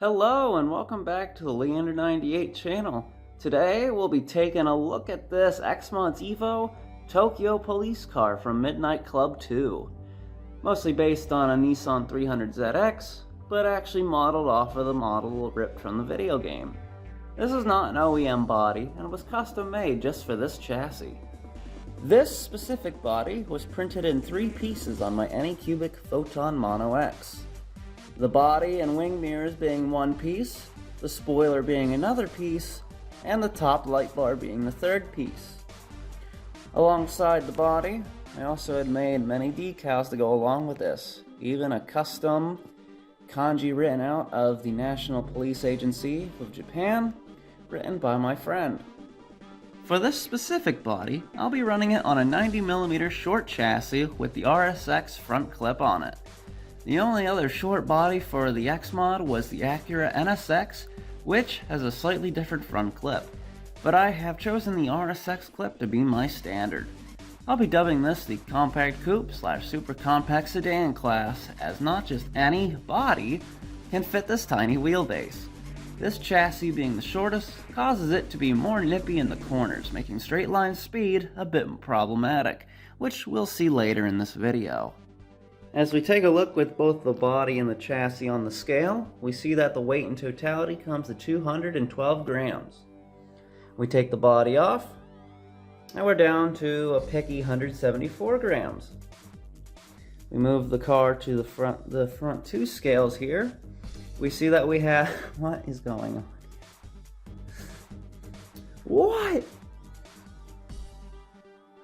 Hello and welcome back to the Leander98 channel. Today we'll be taking a look at this Xmods Evo Tokyo police car from Midnight Club 2. Mostly based on a Nissan 300ZX, but actually modeled off of the model ripped from the video game. This is not an OEM body and was custom made just for this chassis. This specific body was printed in 3 pieces on my Anycubic Photon Mono X. The body and wing mirrors being one piece, the spoiler being another piece, and the top light bar being the third piece. Alongside the body, I also had made many decals to go along with this, even a custom kanji written out of the National Police Agency of Japan, written by my friend. For this specific body, I'll be running it on a 90mm short chassis with the RSX front clip on it. The only other short body for the Xmod was the Acura NSX, which has a slightly different front clip, but I have chosen the RSX clip to be my standard. I'll be dubbing this the compact coupe / super compact sedan class, as not just any body can fit this tiny wheelbase. This chassis being the shortest causes it to be more nippy in the corners, making straight line speed a bit problematic, which we'll see later in this video. As we take a look with both the body and the chassis on the scale, we see that the weight in totality comes to 212 grams. We take the body off, and we're down to a picky 174 grams. We move the car to the front 2 scales here. We see that we have... What is going on? What?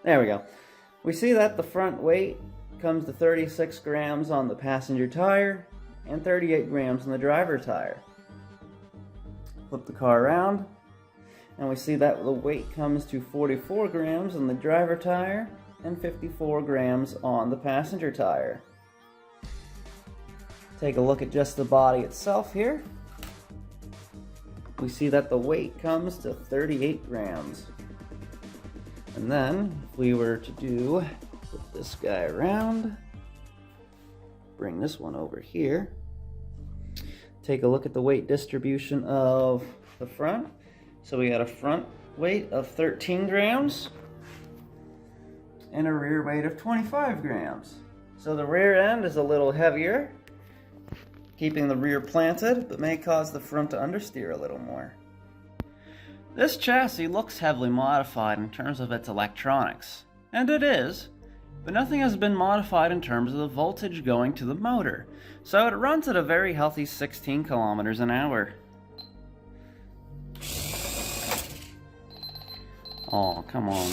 There we go. We see that the front weight comes to 36 grams on the passenger tire and 38 grams on the driver tire. Flip the car around and we see that the weight comes to 44 grams on the driver tire and 54 grams on the passenger tire. Take a look at just the body itself here. We see that the weight comes to 38 grams. And then if we were to flip this guy around, bring this one over here, take a look at the weight distribution of the front. So we got a front weight of 13 grams and a rear weight of 25 grams. So the rear end is a little heavier, keeping the rear planted, but may cause the front to understeer a little more. This chassis looks heavily modified in terms of its electronics, and it is, but nothing has been modified in terms of the voltage going to the motor, so it runs at a very healthy 16 kilometers an hour. Oh, come on.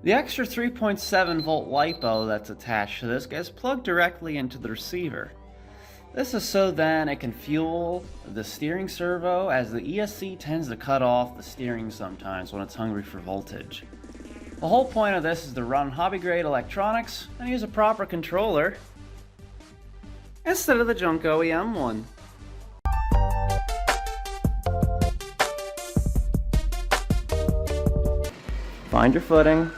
The extra 3.7 volt LiPo that's attached to this gets plugged directly into the receiver. This is so then it can fuel the steering servo, as the ESC tends to cut off the steering sometimes when it's hungry for voltage. The whole point of this is to run hobby grade electronics and use a proper controller instead of the junk OEM one. Find your footing.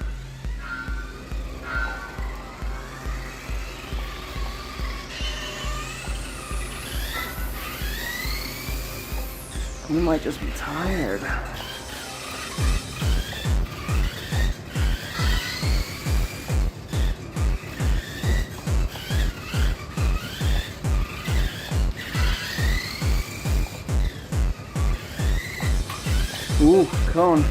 You might just be tired. Ooh, cone.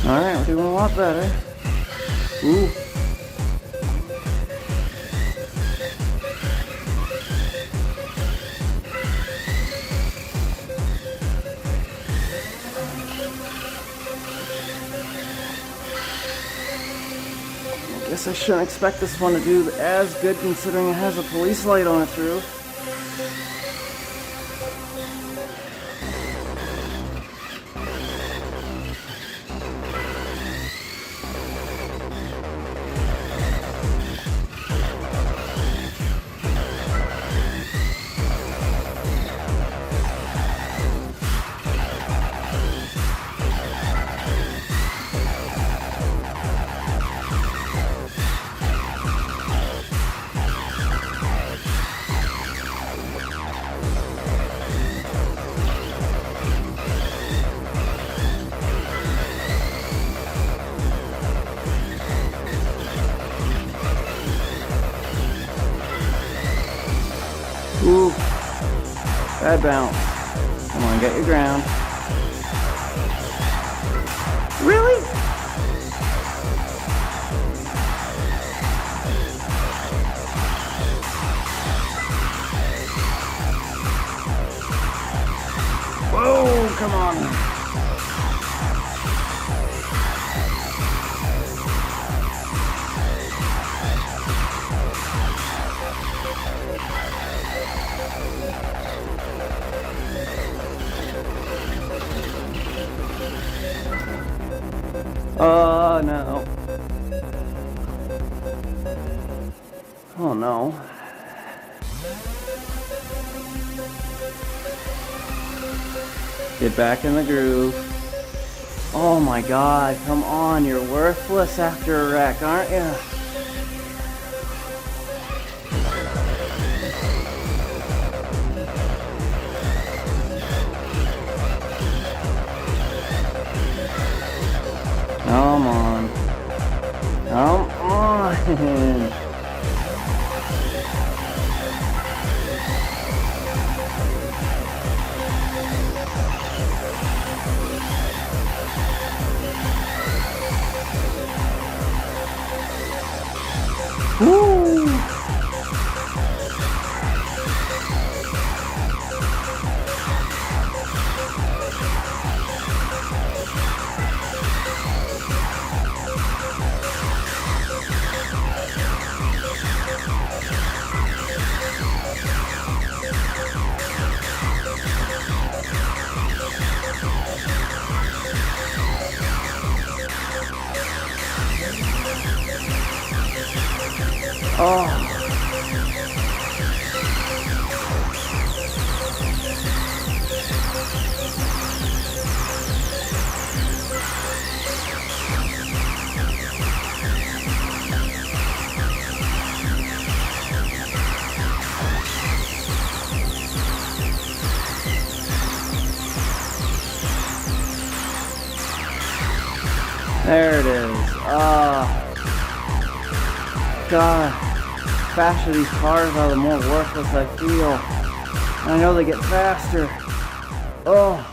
Alright, we're doing a lot better. Ooh. I guess I shouldn't expect this one to do as good considering it has a police light on its roof. Ooh, bad bounce. Come on, get your ground. Really? Whoa, come on. Oh no. Oh no. Get back in the groove. Oh my god, come on, you're worthless after a wreck, aren't you? Come on. Come on. Woo! Oh. There it is. God. The faster these cars are, the more worthless I feel. And I know they get faster. Oh.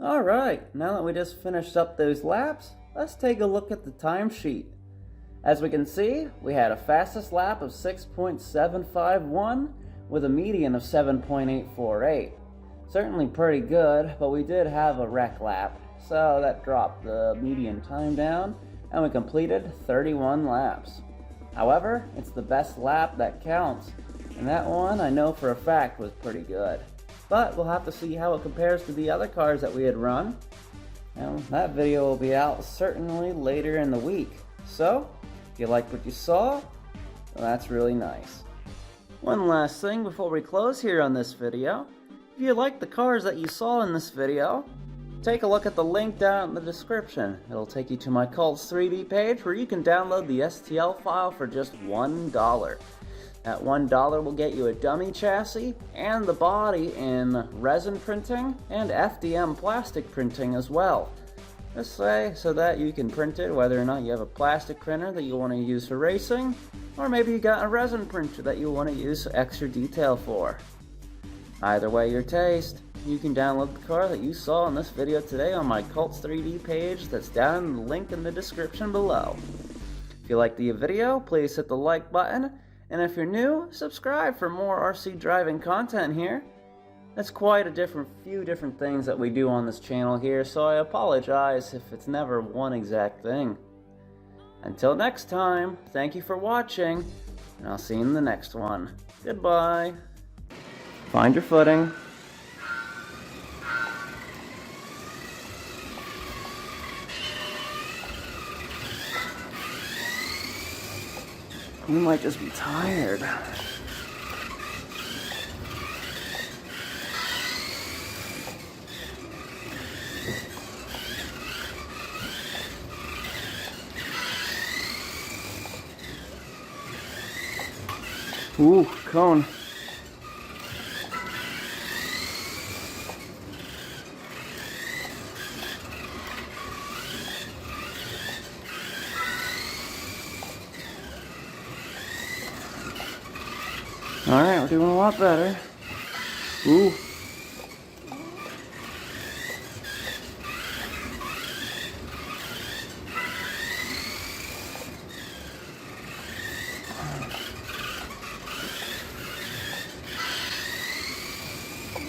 Alright, now that we just finished up those laps, let's take a look at the timesheet. As we can see, we had a fastest lap of 6.751 with a median of 7.848. Certainly pretty good, but we did have a wreck lap, so that dropped the median time down, and we completed 31 laps. However, it's the best lap that counts, and that one I know for a fact was pretty good. But we'll have to see how it compares to the other cars that we had run. And that video will be out certainly later in the week. So, if you liked what you saw, well, that's really nice. One last thing before we close here on this video. If you like the cars that you saw in this video, take a look at the link down in the description. It'll take you to my Cults 3D page where you can download the STL file for just $1. That $1 will get you a dummy chassis and the body in resin printing and FDM plastic printing as well. This way so that you can print it whether or not you have a plastic printer that you want to use for racing, or maybe you got a resin printer that you want to use extra detail for. Either way your taste. You can download the car that you saw in this video today on my Cults 3D page that's down in the link in the description below. If you liked the video, please hit the like button, and if you're new, subscribe for more RC driving content here. That's quite a few different things that we do on this channel here, so I apologize if it's never one exact thing. Until next time, thank you for watching, and I'll see you in the next one. Goodbye. Find your footing. You might just be tired. Ooh, cone. Alright, we're doing a lot better. Ooh.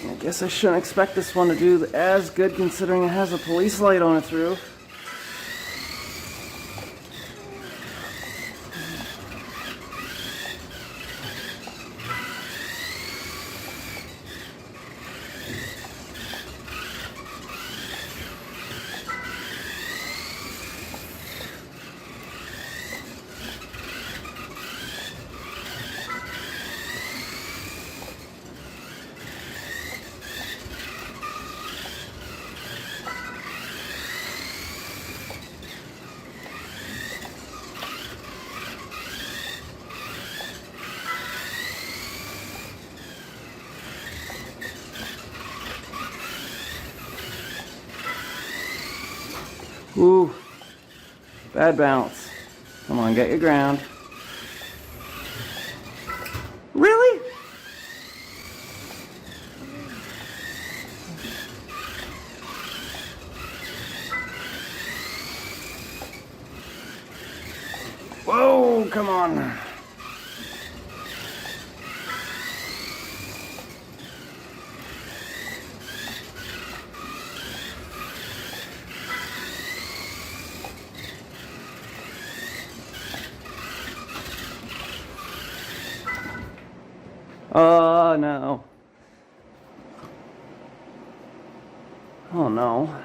I guess I shouldn't expect this one to do as good considering it has a police light on its roof. Ooh, bad bounce. Come on, get your ground. Really? Whoa, come on. Oh, no. Oh, no.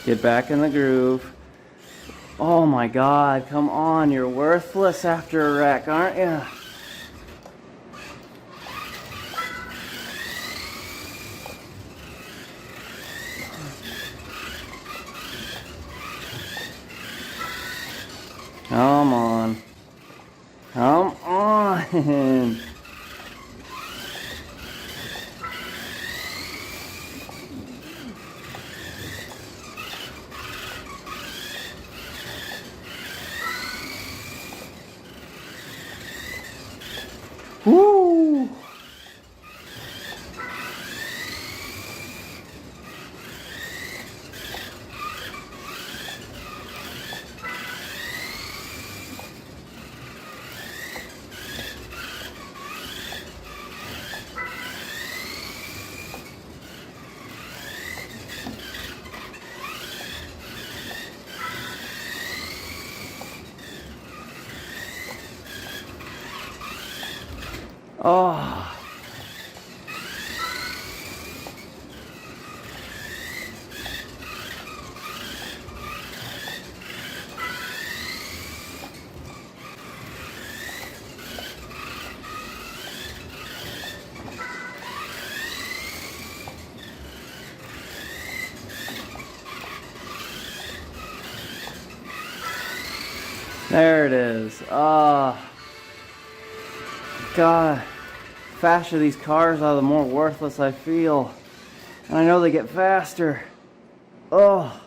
Get back in the groove. Oh my God, come on, you're worthless after a wreck, aren't you? Come on. Come on. Woo! Oh. There it is. Ah. God. The faster these cars are, the more worthless I feel. And I know they get faster. Oh.